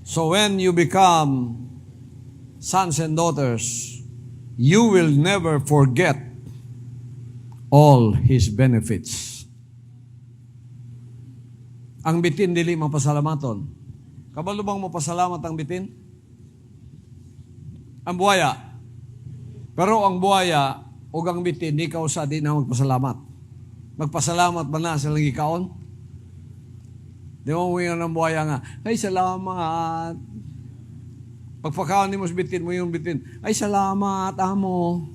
So when you become sons and daughters, you will never forget all His benefits. Ang bitin dili mapasalamaton. Kabalo bang mapasalamat ang bitin? Ang buhaya. Pero ang buhaya o ang bitin, di ka usa di na magpasalamat. Magpasalamat ba na sa lagi kaon? Di mo mo ng buhaya nga, ay salamat. Pagpakaon ni mo bitin mo yung bitin, ay salamat, amo.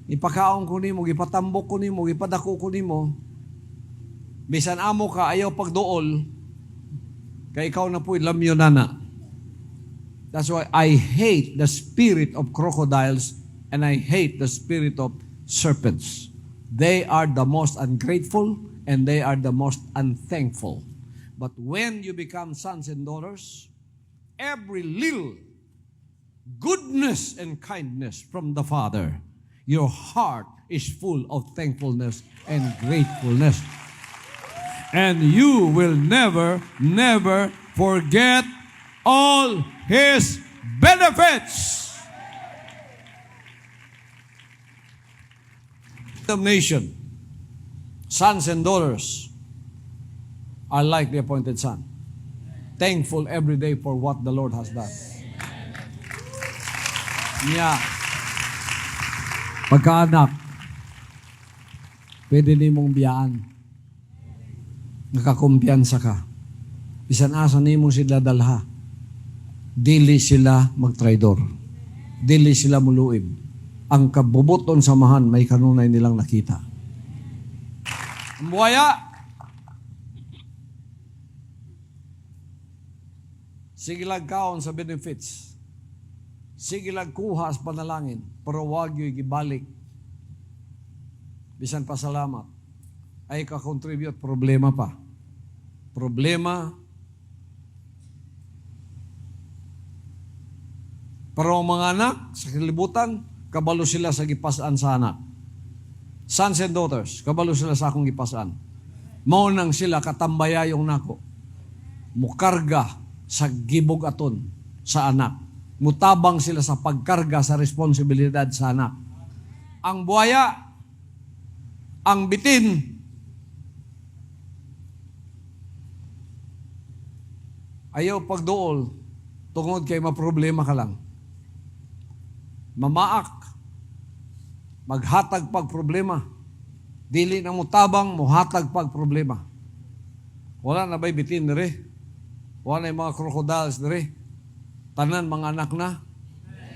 Ipakaon ko ni mo, ipatambok ko ni mo, ipadako ko ni mo. Bisan amo ka, ayaw pagdool, kaya ikaw na po lamyo nana. That's why I hate the spirit of crocodiles and I hate the spirit of serpents. They are the most ungrateful and they are the most unthankful. But when you become sons and daughters, every little goodness and kindness from the Father, your heart is full of thankfulness and gratefulness. And you will never, never forget all His benefits. The nation, sons and daughters, are like the appointed son. Thankful every day for what the Lord has done. Yeah. Pagkaanak, pwede nimong biyaan. Nakakumpiyansa ka. Bisan asa nimo sila dalha. Dili sila magtraidor. Dili sila muluib. Ang kabubuton samahan may kanunay nilang nakita. Ang buhaya, sige lang kaon sa benefits. Sige lang kuha sa panalangin. Pero wag yung gibalik. Bisan pasalamat. Ay kakontribute, problema pa. Problema. Pero ang mga anak, sa kalibutan, kabalo sila sa gipasaan sa anak. Sons and daughters, kabalo sila sa akong gipasaan. Maunang sila katambaya yung nako. Mukarga sa gibog aton sa anak. Mutabang sila sa pagkarga sa responsibilidad sa anak. Ang buhaya, ang bitin, ayaw pagdool, tungod kay maproblema ka lang. Mamaak, maghatag pag problema. Dili na mo tabang, muhatag pag problema. Wala na ba'y bitin na rin? Wala na yung mga crocodiles na rin? Tanan mga anak na?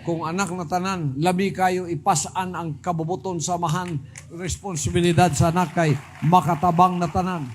Kung anak na tanan, labi kayo ipasaan ang kabubuton samahan, responsibilidad sa anak kay makatabang na tanan.